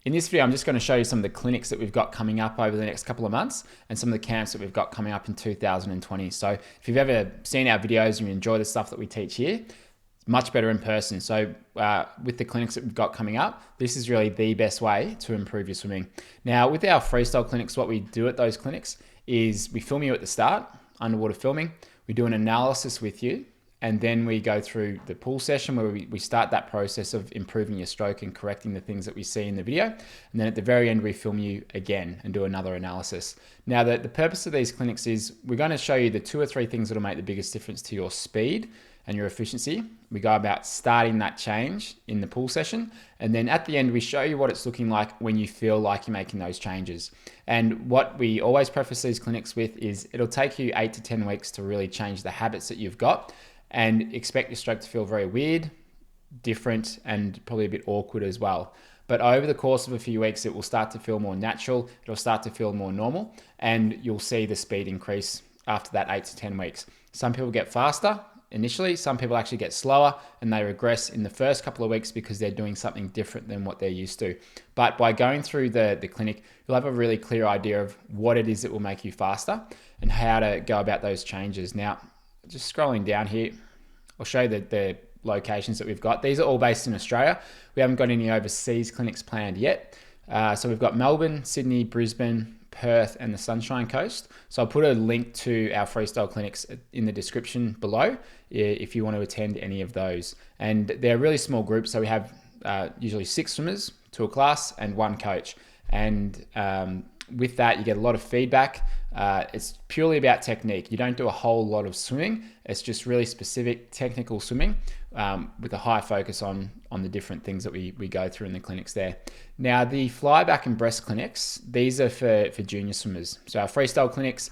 In this video, I'm just going to show you some of the clinics that we've got coming up over the next couple of months and some of the camps that we've got coming up in 2020. So if you've ever seen our videos and you enjoy the stuff that we teach here, it's much better in person. So with the clinics that we've got coming up, this is really the best way to improve your swimming. Now, with our freestyle clinics, what we do at those clinics is we film you at the start, underwater filming. We do an analysis with you. And then we go through the pool session where we start that process of improving your stroke and correcting the things that we see in the video. And then at the very end, we film you again and do another analysis. Now, the purpose of these clinics is we're going to show you the 2 or 3 things that will make the biggest difference to your speed and your efficiency. We go about starting that change in the pool session. And then at the end, we show you what it's looking like when you feel like you're making those changes. And what we always preface these clinics with is it'll take you 8 to 10 weeks to really change the habits that you've got, and expect your stroke to feel very weird, different, and probably a bit awkward as well. But over the course of a few weeks, it will start to feel more natural. It'll start to feel more normal, and you'll see the speed increase after that 8 to 10 weeks. Some people get faster initially. Some people actually get slower, and they regress in the first couple of weeks because they're doing something different than what they're used to. But by going through the clinic, you'll have a really clear idea of what it is that will make you faster and how to go about those changes. Now, just scrolling down here, I'll show you the locations that we've got. These are all based in Australia. We haven't got any overseas clinics planned yet. So we've got Melbourne, Sydney, Brisbane, Perth, and the Sunshine Coast. So I'll put a link to our freestyle clinics in the description below if you want to attend any of those. And they're really small groups. So we have usually 6 swimmers to a class and 1 coach. And with that, you get a lot of feedback. It's purely about technique. You don't do a whole lot of swimming. It's just really specific technical swimming with a high focus on the different things that we go through in the clinics there. Now, the fly back and breast clinics, these are for junior swimmers. So our freestyle clinics,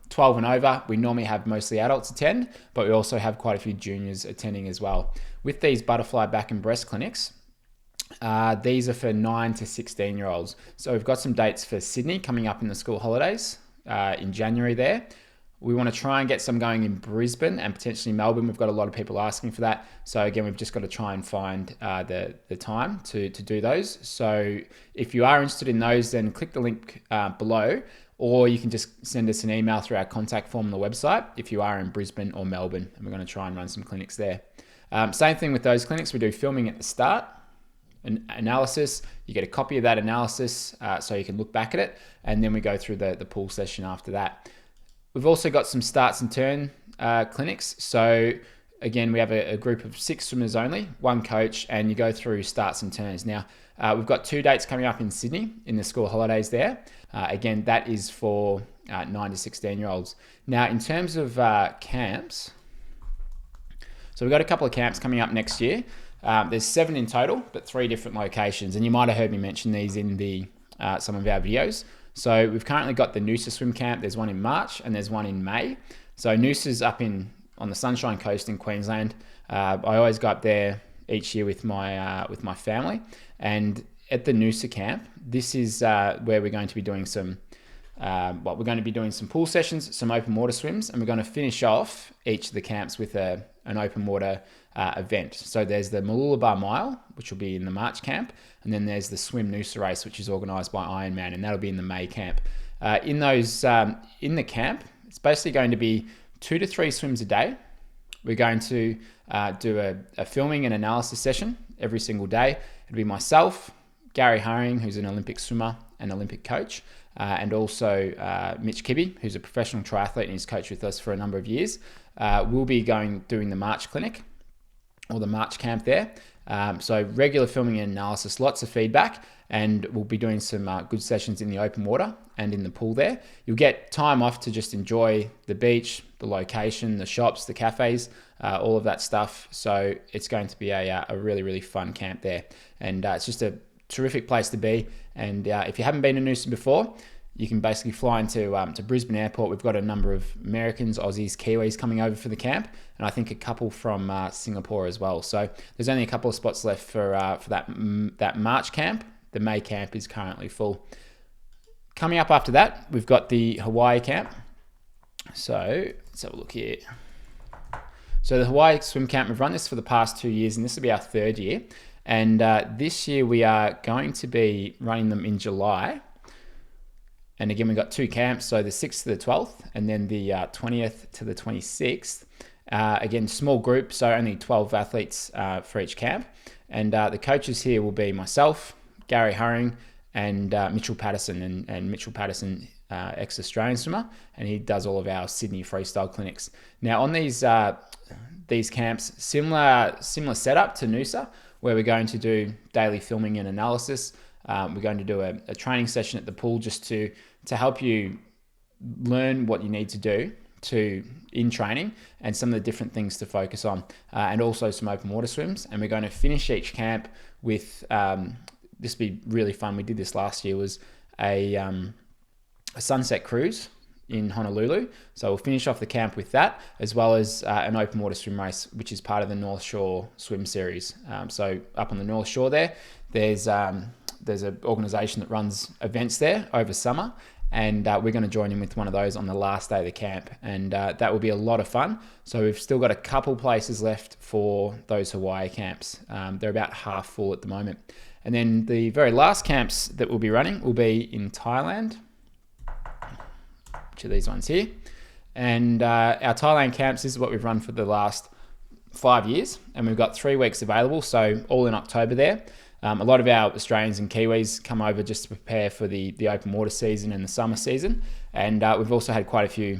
12 and over, we normally have mostly adults attend, but we also have quite a few juniors attending as well. With these butterfly back and breast clinics, these are for 9 to 16-year-olds. So we've got some dates for Sydney coming up in the school holidays in January there. We want to try and get some going in Brisbane and potentially Melbourne. We've got a lot of people asking for that. So again, we've just got to try and find the time to do those. So if you are interested in those, then click the link below, or you can just send us an email through our contact form on the website if you are in Brisbane or Melbourne, and we're going to try and run some clinics there. Same thing with those clinics. We do filming at the start, an analysis. You get a copy of that analysis so you can look back at it, and then we go through the pool session after that. We've also got some starts and turn clinics. So again, we have a group of 6 swimmers only, 1 coach, and you go through starts and turns. Now, we've got 2 dates coming up in Sydney in the school holidays there. Again, that is for 9 to 16-year-olds. Now, in terms of camps, so we've got a couple of camps coming up next year. There's 7 in total, but 3 different locations. And you might have heard me mention these in some of our videos. So we've currently got the NOOSA swim camp. There's one in March and there's one in May. So NOOSA's up on the Sunshine Coast in Queensland. I always go up there each year with my family. And at the NOOSA camp, this is where we're going to be doing some pool sessions, some open water swims, and we're going to finish off each of the camps with an open water event. So there's the Mooloolaba Mile, which will be in the March camp, and then there's the Swim NOOSA race, which is organised by Ironman, and that'll be in the May camp. In the camp, it's basically going to be 2 to 3 swims a day. We're going to do a filming and analysis session every single day. It'll be myself, Gary Hurring, who's an Olympic swimmer and Olympic coach, and also Mitch Kibbe, who's a professional triathlete and he's coached with us for a number of years. We'll be doing the March clinic or the March camp there. So regular filming and analysis, lots of feedback, and we'll be doing some good sessions in the open water and in the pool there. You'll get time off to just enjoy the beach, the location, the shops, the cafes, all of that stuff. So it's going to be a really, really fun camp there. And it's just a terrific place to be. And if you haven't been to NOOSA before, you can basically fly into Brisbane Airport. We've got a number of Americans, Aussies, Kiwis coming over for the camp, and I think a couple from Singapore as well. So there's only a couple of spots left for that March camp. The May camp is currently full. Coming up after that, we've got the Hawaii camp. So let's have a look here. So the Hawaii swim camp, we've run this for the past 2 years, and this will be our 3rd year. And this year we are going to be running them in July. And again, we've got 2 camps, so the 6th to the 12th, and then the 20th to the 26th. Again, small group, so only 12 athletes for each camp. And the coaches here will be myself, Gary Hurring, and Mitchell Patterson. And Mitchell Patterson, ex-Australian swimmer, and he does all of our Sydney freestyle clinics. Now on these camps, similar setup to NOOSA, where we're going to do daily filming and analysis. We're going to do a training session at the pool just to help you learn what you need to do in training and some of the different things to focus on, and also some open water swims. And we're going to finish each camp with this will be really fun. We did this last year, was a sunset cruise in Honolulu. So we'll finish off the camp with that, as well as an open water swim race, which is part of the North Shore Swim Series. So up on the North Shore there's an organisation that runs events there over summer, and we're going to join in with one of those on the last day of the camp, and that will be a lot of fun. So we've still got a couple places left for those Hawaii camps. They're about half full at the moment. And then the very last camps that we'll be running will be in Thailand, which are these ones here. And our Thailand camps, this is what we've run for the last 5 years, and we've got 3 weeks available, so all in October there. A lot of our Australians and Kiwis come over just to prepare for the open water season and the summer season. And we've also had quite a few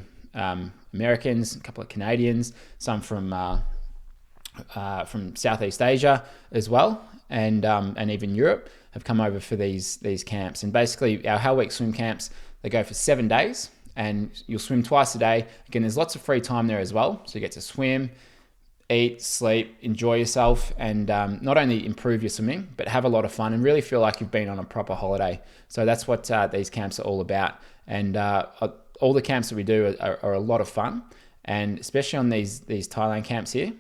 Americans, a couple of Canadians, some from Southeast Asia as well, and even Europe have come over for these camps. And basically our Hell Week swim camps, they go for 7 days, and you'll swim twice a day. Again, there's lots of free time there as well, so you get to swim, eat, sleep, enjoy yourself, and not only improve your swimming, but have a lot of fun and really feel like you've been on a proper holiday. So that's what these camps are all about. And all the camps that we do are a lot of fun, and especially on these Thailand camps here,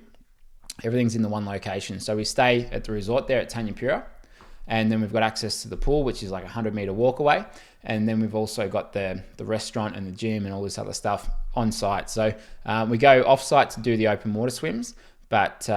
everything's in the one location. So we stay at the resort there at Tanyapura, and then we've got access to the pool, which is like a 100-meter walk away. And then we've also got the restaurant and the gym and all this other stuff on site. So we go off site to do the open water swims, but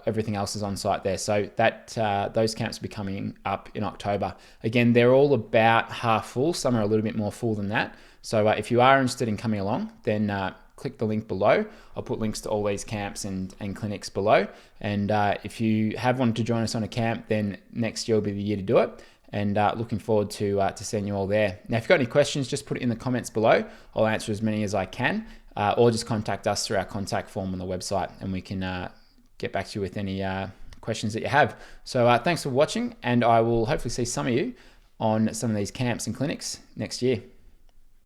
everything else is on site there. So that those camps will be coming up in October. Again, they're all about half full. Some are a little bit more full than that. So if you are interested in coming along, then click the link below. I'll put links to all these camps and clinics below. And if you have wanted to join us on a camp, then next year will be the year to do it. And looking forward to seeing you all there. Now, if you've got any questions, just put it in the comments below. I'll answer as many as I can, or just contact us through our contact form on the website, and we can get back to you with any questions that you have. So thanks for watching, and I will hopefully see some of you on some of these camps and clinics next year.